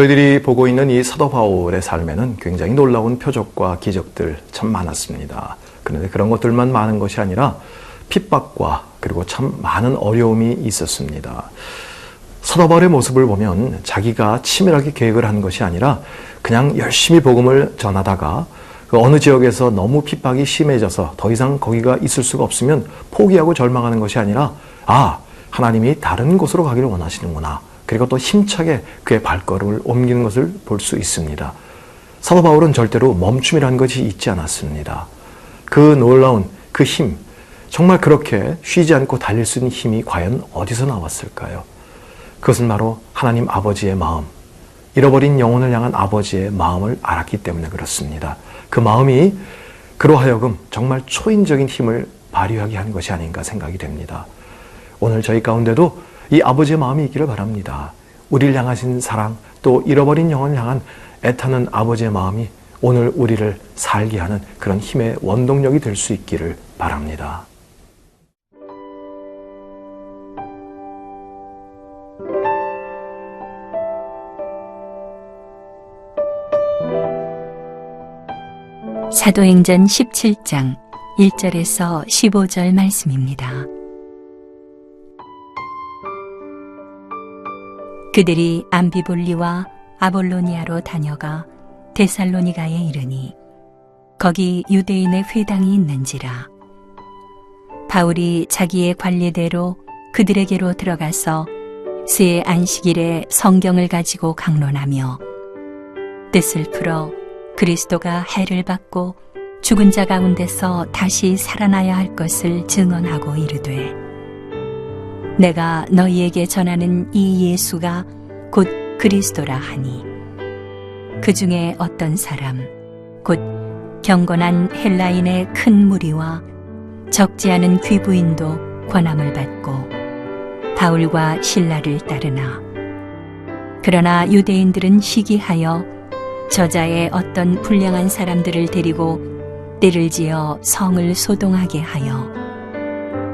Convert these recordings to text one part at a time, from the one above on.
저희들이 보고 있는 이 사도 바울의 삶에는 굉장히 놀라운 표적과 기적들 참 많았습니다. 그런데 그런 것들만 많은 것이 아니라 핍박과 그리고 참 많은 어려움이 있었습니다. 사도 바울의 모습을 보면 자기가 치밀하게 계획을 한 것이 아니라 그냥 열심히 복음을 전하다가 그 어느 지역에서 너무 핍박이 심해져서 더 이상 거기가 있을 수가 없으면 포기하고 절망하는 것이 아니라 하나님이 다른 곳으로 가기를 원하시는구나. 그리고 또 힘차게 그의 발걸음을 옮기는 것을 볼 수 있습니다. 사도 바울은 절대로 멈춤이라는 것이 있지 않았습니다. 그 놀라운 그 힘, 정말 그렇게 쉬지 않고 달릴 수 있는 힘이 과연 어디서 나왔을까요? 그것은 바로 하나님 아버지의 마음, 잃어버린 영혼을 향한 아버지의 마음을 알았기 때문에 그렇습니다. 그 마음이 그로 하여금 정말 초인적인 힘을 발휘하게 한 것이 아닌가 생각이 됩니다. 오늘 저희 가운데도 이 아버지의 마음이 있기를 바랍니다. 우리를 향하신 사랑, 또 잃어버린 영혼을 향한 애타는 아버지의 마음이 오늘 우리를 살게 하는 그런 힘의 원동력이 될 수 있기를 바랍니다. 사도행전 17장 1절에서 15절 말씀입니다. 그들이 암비볼리와 아볼로니아로 다녀가 데살로니가에 이르니 거기 유대인의 회당이 있는지라. 바울이 자기의 관례대로 그들에게로 들어가서 새 안식일에 성경을 가지고 강론하며 뜻을 풀어 그리스도가 해를 받고 죽은 자 가운데서 다시 살아나야 할 것을 증언하고 이르되 내가 너희에게 전하는 이 예수가 곧 그리스도라 하니 그 중에 어떤 사람 곧 경건한 헬라인의 큰 무리와 적지 않은 귀부인도 권함을 받고 바울과 실라를 따르나 그러나 유대인들은 시기하여 저자의 어떤 불량한 사람들을 데리고 떼를 지어 성을 소동하게 하여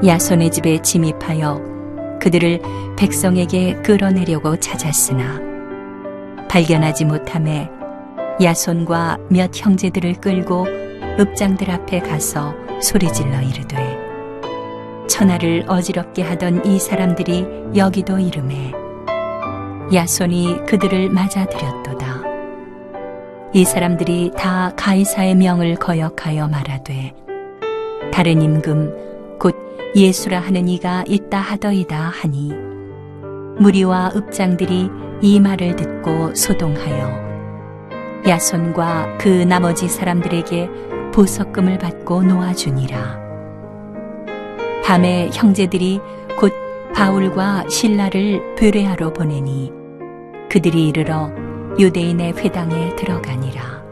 야손의 집에 침입하여 그들을 백성에게 끌어내려고 찾았으나 발견하지 못하매 야손과 몇 형제들을 끌고 읍장들 앞에 가서 소리질러 이르되 천하를 어지럽게 하던 이 사람들이 여기도 이르매 야손이 그들을 맞아들였도다. 이 사람들이 다 가이사의 명을 거역하여 말하되 다른 임금 곧 예수라 하는 이가 있다 하더이다 하니 무리와 읍장들이 이 말을 듣고 소동하여 야손과 그 나머지 사람들에게 보석금을 받고 놓아주니라. 밤에 형제들이 곧 바울과 실라를 베레아로 보내니 그들이 이르러 유대인의 회당에 들어가니라.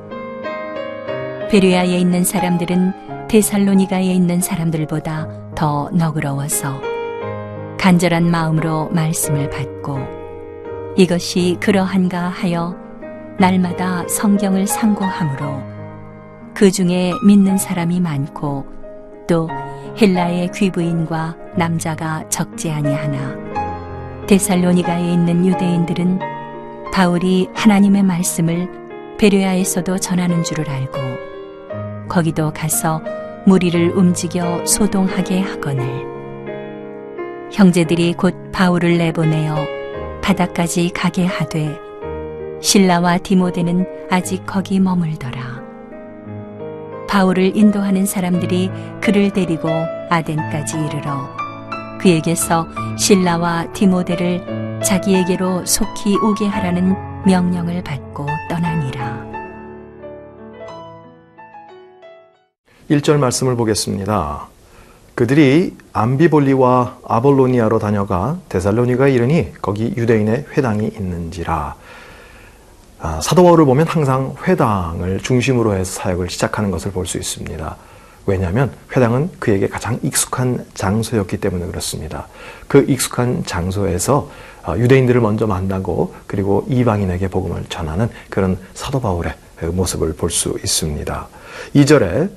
베레아에 있는 사람들은 데살로니가에 있는 사람들보다 더 너그러워서 간절한 마음으로 말씀을 받고 이것이 그러한가 하여 날마다 성경을 상고하므로 그 중에 믿는 사람이 많고 또 헬라의 귀부인과 남자가 적지 아니하나 데살로니가에 있는 유대인들은 바울이 하나님의 말씀을 베레아에서도 전하는 줄을 알고 거기도 가서 무리를 움직여 소동하게 하거늘 형제들이 곧 바울을 내보내어 바다까지 가게 하되 실라와 디모데는 아직 거기 머물더라. 바울을 인도하는 사람들이 그를 데리고 아덴까지 이르러 그에게서 실라와 디모데를 자기에게로 속히 오게 하라는 명령을 받고 떠나니라. 1절 말씀을 보겠습니다. 그들이 암비볼리와 아볼로니아로 다녀가 데살로니가에 이르니 거기 유대인의 회당이 있는지라. 사도 바울을 보면 항상 회당을 중심으로 해서 사역을 시작하는 것을 볼 수 있습니다. 왜냐하면 회당은 그에게 가장 익숙한 장소였기 때문에 그렇습니다. 그 익숙한 장소에서 유대인들을 먼저 만나고 그리고 이방인에게 복음을 전하는 그런 사도 바울의 모습을 볼 수 있습니다. 2절에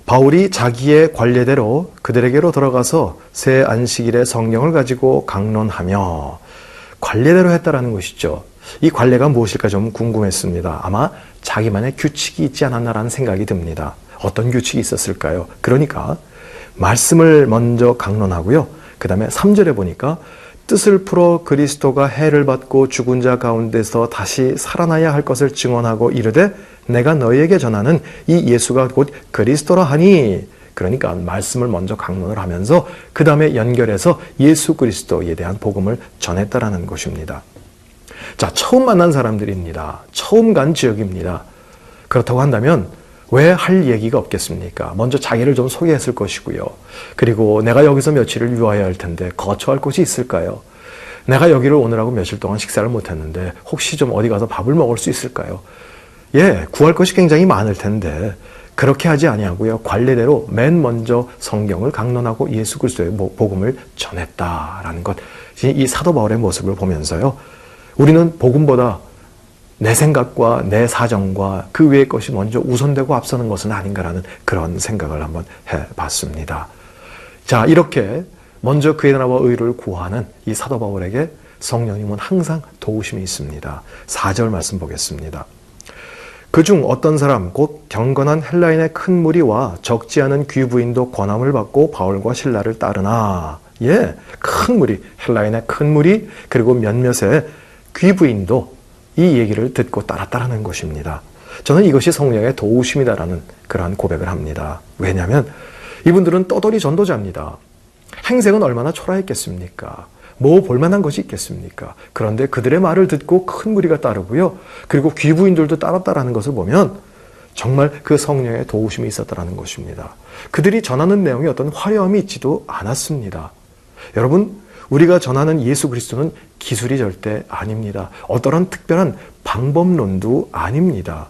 바울이 자기의 관례대로 그들에게로 들어가서 새 안식일에 성경을 가지고 강론하며 관례대로 했다라는 것이죠. 이 관례가 무엇일까 좀 궁금했습니다. 아마 자기만의 규칙이 있지 않았나라는 생각이 듭니다. 어떤 규칙이 있었을까요? 그러니까 말씀을 먼저 강론하고요. 그 다음에 3절에 보니까 뜻을 풀어 그리스도가 해를 받고 죽은 자 가운데서 다시 살아나야 할 것을 증언하고 이르되 내가 너희에게 전하는 이 예수가 곧 그리스도라 하니, 그러니까 말씀을 먼저 강론을 하면서 그 다음에 연결해서 예수 그리스도에 대한 복음을 전했다라는 것입니다. 자, 처음 만난 사람들입니다. 처음 간 지역입니다. 그렇다고 한다면 왜 할 얘기가 없겠습니까? 먼저 자기를 좀 소개했을 것이고요. 그리고 내가 여기서 며칠을 유하여야 할 텐데 거처할 곳이 있을까요? 내가 여기를 오늘하고 며칠 동안 식사를 못했는데 혹시 좀 어디 가서 밥을 먹을 수 있을까요? 예, 구할 것이 굉장히 많을 텐데 그렇게 하지 아니하고요. 관례대로 맨 먼저 성경을 강론하고 예수 그리스도의 복음을 전했다라는 것. 이 사도 바울의 모습을 보면서요. 우리는 복음보다 내 생각과 내 사정과 그 외의 것이 먼저 우선되고 앞서는 것은 아닌가라는 그런 생각을 한번 해봤습니다. 자, 이렇게 먼저 그의 나라와 의를 구하는 이 사도 바울에게 성령님은 항상 도우심이 있습니다. 4절 말씀 보겠습니다. 그중 어떤 사람 곧 경건한 헬라인의 큰 무리와 적지 않은 귀부인도 권함을 받고 바울과 실라를 따르나. 예, 큰 무리, 헬라인의 큰 무리, 그리고 몇몇의 귀부인도 이 얘기를 듣고 따랐다라는 것입니다. 저는 이것이 성령의 도우심이다라는 그러한 고백을 합니다. 왜냐하면 이분들은 떠돌이 전도자입니다. 행색은 얼마나 초라했겠습니까? 뭐 볼만한 것이 있겠습니까? 그런데 그들의 말을 듣고 큰 무리가 따르고요. 그리고 귀부인들도 따랐다라는 것을 보면 정말 그 성령의 도우심이 있었다라는 것입니다. 그들이 전하는 내용이 어떤 화려함이 있지도 않았습니다. 여러분, 우리가 전하는 예수 그리스도는 기술이 절대 아닙니다. 어떠한 특별한 방법론도 아닙니다.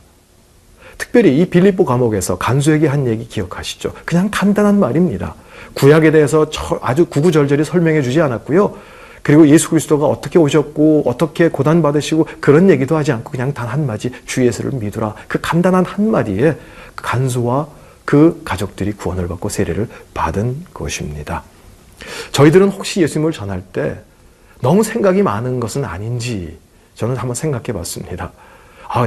특별히 이 빌립보 감옥에서 간수에게 한 얘기 기억하시죠? 그냥 간단한 말입니다. 구약에 대해서 아주 구구절절히 설명해 주지 않았고요. 그리고 예수 그리스도가 어떻게 오셨고 어떻게 고난받으시고 그런 얘기도 하지 않고 그냥 단 한마디 주 예수를 믿으라. 그 간단한 한마디에 간수와 그 가족들이 구원을 받고 세례를 받은 것입니다. 저희들은 혹시 예수님을 전할 때 너무 생각이 많은 것은 아닌지 저는 한번 생각해 봤습니다.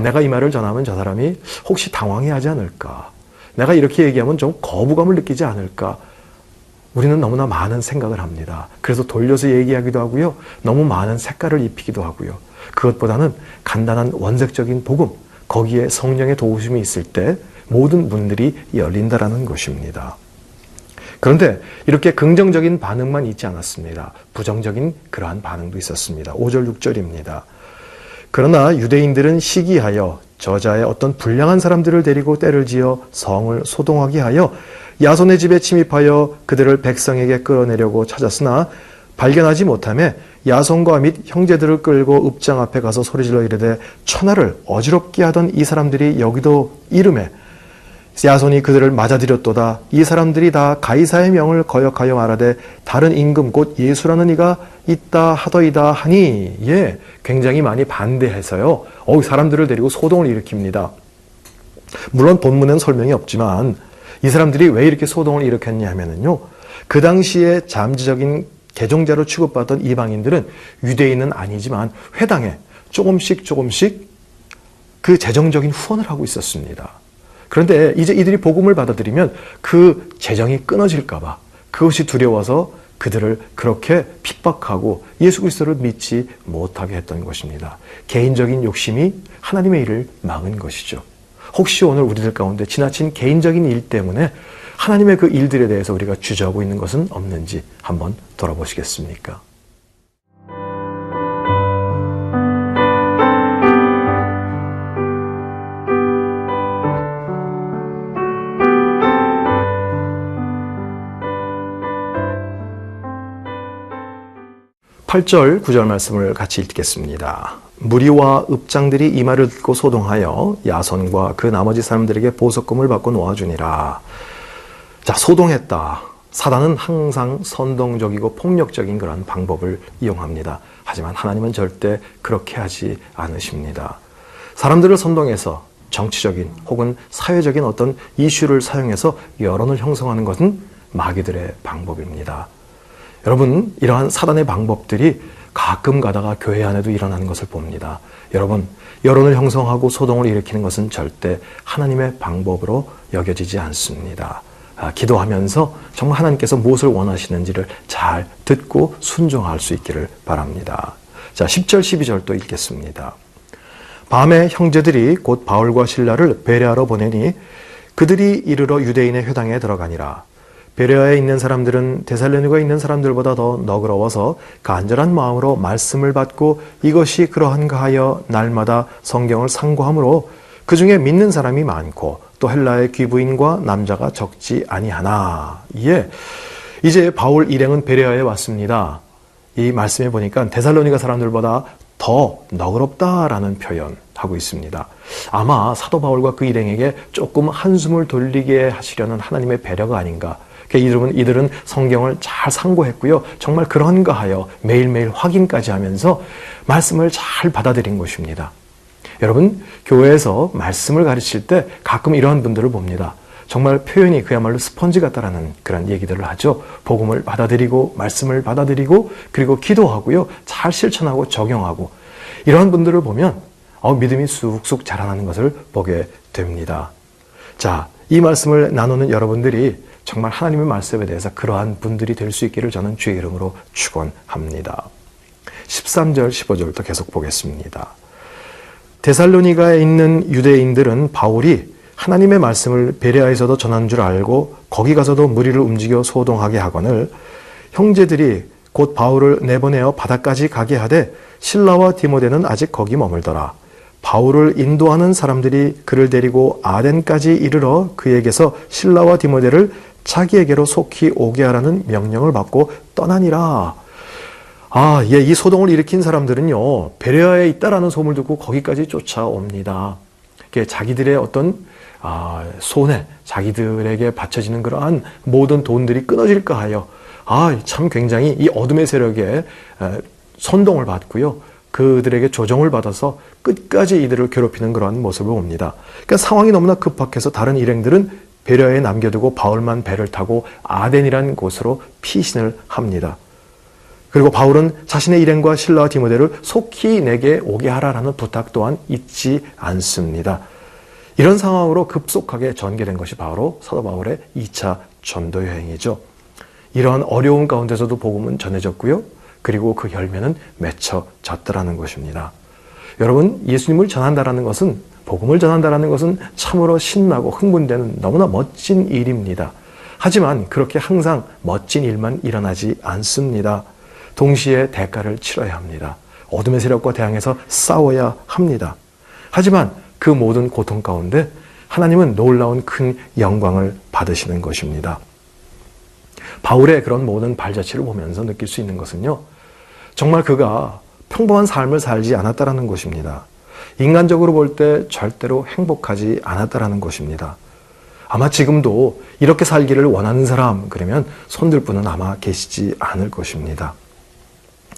내가 이 말을 전하면 저 사람이 혹시 당황해하지 않을까? 내가 이렇게 얘기하면 좀 거부감을 느끼지 않을까? 우리는 너무나 많은 생각을 합니다. 그래서 돌려서 얘기하기도 하고요. 너무 많은 색깔을 입히기도 하고요. 그것보다는 간단한 원색적인 복음, 거기에 성령의 도우심이 있을 때 모든 문들이 열린다라는 것입니다. 그런데 이렇게 긍정적인 반응만 있지 않았습니다. 부정적인 그러한 반응도 있었습니다. 5절 6절입니다. 그러나 유대인들은 시기하여 저자의 어떤 불량한 사람들을 데리고 때를 지어 성을 소동하게 하여 야손의 집에 침입하여 그들을 백성에게 끌어내려고 찾았으나 발견하지 못하며 야손과 및 형제들을 끌고 읍장 앞에 가서 소리질러 이르되 천하를 어지럽게 하던 이 사람들이 여기도 이름에 야손이 그들을 맞아들였도다. 이 사람들이 다 가이사의 명을 거역하여 말하되 다른 임금 곧 예수라는 이가 있다 하더이다 하니, 예, 굉장히 많이 반대해서요. 사람들을 데리고 소동을 일으킵니다. 물론 본문엔 설명이 없지만 이 사람들이 왜 이렇게 소동을 일으켰냐 하면은요. 그 당시에 잠재적인 개종자로 취급받던 이방인들은 유대인은 아니지만 회당에 조금씩 그 재정적인 후원을 하고 있었습니다. 그런데 이제 이들이 복음을 받아들이면 그 재정이 끊어질까 봐 그것이 두려워서 그들을 그렇게 핍박하고 예수 그리스도를 믿지 못하게 했던 것입니다. 개인적인 욕심이 하나님의 일을 막은 것이죠. 혹시 오늘 우리들 가운데 지나친 개인적인 일 때문에 하나님의 그 일들에 대해서 우리가 주저하고 있는 것은 없는지 한번 돌아보시겠습니까? (8절) (9절) 말씀을 같이 읽겠습니다. 무리와 읍장들이 이 말을 듣고 소동하여 야손과 그 나머지 사람들에게 보석금을 받고 놓아주니라. 자, 소동했다. 사단은 항상 선동적이고 폭력적인 그런 방법을 이용합니다. 하지만 하나님은 절대 그렇게 하지 않으십니다. 사람들을 선동해서 정치적인 혹은 사회적인 어떤 이슈를 사용해서 여론을 형성하는 것은 마귀들의 방법입니다. 여러분, 이러한 사단의 방법들이 가끔 가다가 교회 안에도 일어나는 것을 봅니다. 여러분, 여론을 형성하고 소동을 일으키는 것은 절대 하나님의 방법으로 여겨지지 않습니다. 기도하면서 정말 하나님께서 무엇을 원하시는지를 잘 듣고 순종할 수 있기를 바랍니다. 자, 10절, 12절 또 읽겠습니다. 밤에 형제들이 곧 바울과 실라를 베레아로 보내니 그들이 이르러 유대인의 회당에 들어가니라. 베레아에 있는 사람들은 데살로니가에 있는 사람들보다 더 너그러워서 간절한 마음으로 말씀을 받고 이것이 그러한가 하여 날마다 성경을 상고하므로 그 중에 믿는 사람이 많고 또 헬라의 귀부인과 남자가 적지 아니하나. 예, 이제 바울 일행은 베레아에 왔습니다. 이 말씀에 보니까 데살로니가 사람들보다 더 너그럽다라는 표현하고 있습니다. 아마 사도 바울과 그 일행에게 조금 한숨을 돌리게 하시려는 하나님의 배려가 아닌가. 이들은 성경을 잘 상고했고요. 정말 그런가 하여 매일매일 확인까지 하면서 말씀을 잘 받아들인 것입니다. 여러분, 교회에서 말씀을 가르칠 때 가끔 이러한 분들을 봅니다. 정말 표현이 그야말로 스펀지 같다라는 그런 얘기들을 하죠. 복음을 받아들이고 말씀을 받아들이고 그리고 기도하고요. 잘 실천하고 적용하고 이러한 분들을 보면 믿음이 쑥쑥 자라나는 것을 보게 됩니다. 자, 이 말씀을 나누는 여러분들이 정말 하나님의 말씀에 대해서 그러한 분들이 될 수 있기를 저는 주의 이름으로 축원합니다. 13절, 15절부터 계속 보겠습니다. 데살로니가에 있는 유대인들은 바울이 하나님의 말씀을 베레아에서도 전한 줄 알고 거기 가서도 무리를 움직여 소동하게 하거늘 형제들이 곧 바울을 내보내어 바다까지 가게 하되 실라와 디모데는 아직 거기 머물더라. 바울을 인도하는 사람들이 그를 데리고 아덴까지 이르러 그에게서 실라와 디모데를 자기에게로 속히 오게 하라는 명령을 받고 떠나니라. 이 소동을 일으킨 사람들은요, 베레아에 있다라는 소문을 듣고 거기까지 쫓아옵니다. 자기들의 어떤 손에 자기들에게 바쳐지는 그러한 모든 돈들이 끊어질까 하여 참 굉장히 이 어둠의 세력에 선동을 받고요. 그들에게 조정을 받아서 끝까지 이들을 괴롭히는 그러한 모습을 봅니다. 그러니까 상황이 너무나 급박해서 다른 일행들은 베레아에 남겨두고 바울만 배를 타고 아덴이라는 곳으로 피신을 합니다. 그리고 바울은 자신의 일행과 실라와 디모데를 속히 내게 오게 하라라는 부탁 또한 잊지 않습니다. 이런 상황으로 급속하게 전개된 것이 바로 사도 바울의 2차 전도 여행이죠. 이러한 어려운 가운데서도 복음은 전해졌고요. 그리고 그 열매는 맺혀졌다라는 것입니다. 여러분, 예수님을 전한다라는 것은, 복음을 전한다라는 것은 참으로 신나고 흥분되는 너무나 멋진 일입니다. 하지만 그렇게 항상 멋진 일만 일어나지 않습니다. 동시에 대가를 치러야 합니다. 어둠의 세력과 대항해서 싸워야 합니다. 하지만 그 모든 고통 가운데 하나님은 놀라운 큰 영광을 받으시는 것입니다. 바울의 그런 모든 발자취를 보면서 느낄 수 있는 것은요, 정말 그가 평범한 삶을 살지 않았다라는 것입니다. 인간적으로 볼 때 절대로 행복하지 않았다라는 것입니다. 아마 지금도 이렇게 살기를 원하는 사람, 그러면 손들 분은 아마 계시지 않을 것입니다.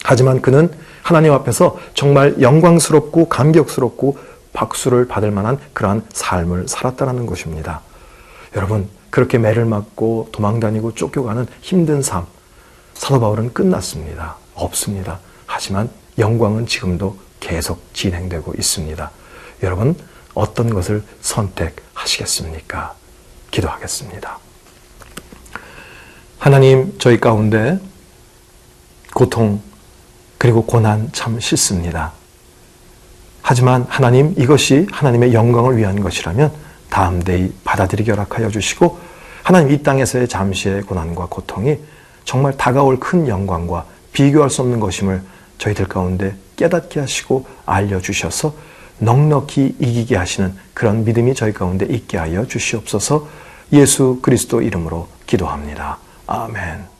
하지만 그는 하나님 앞에서 정말 영광스럽고 감격스럽고 박수를 받을 만한 그러한 삶을 살았다는 것입니다. 여러분, 그렇게 매를 맞고 도망다니고 쫓겨가는 힘든 삶, 사도 바울은 끝났습니다. 없습니다. 하지만 영광은 지금도 계속 진행되고 있습니다. 여러분, 어떤 것을 선택하시겠습니까? 기도하겠습니다. 하나님, 저희 가운데 고통 그리고 고난 참 싫습니다. 하지만 하나님, 이것이 하나님의 영광을 위한 것이라면 담대히 받아들이게 허락하여 주시고, 하나님, 이 땅에서의 잠시의 고난과 고통이 정말 다가올 큰 영광과 비교할 수 없는 것임을 저희들 가운데 깨닫게 하시고 알려주셔서 넉넉히 이기게 하시는 그런 믿음이 저희 가운데 있게 하여 주시옵소서. 예수 그리스도 이름으로 기도합니다. 아멘.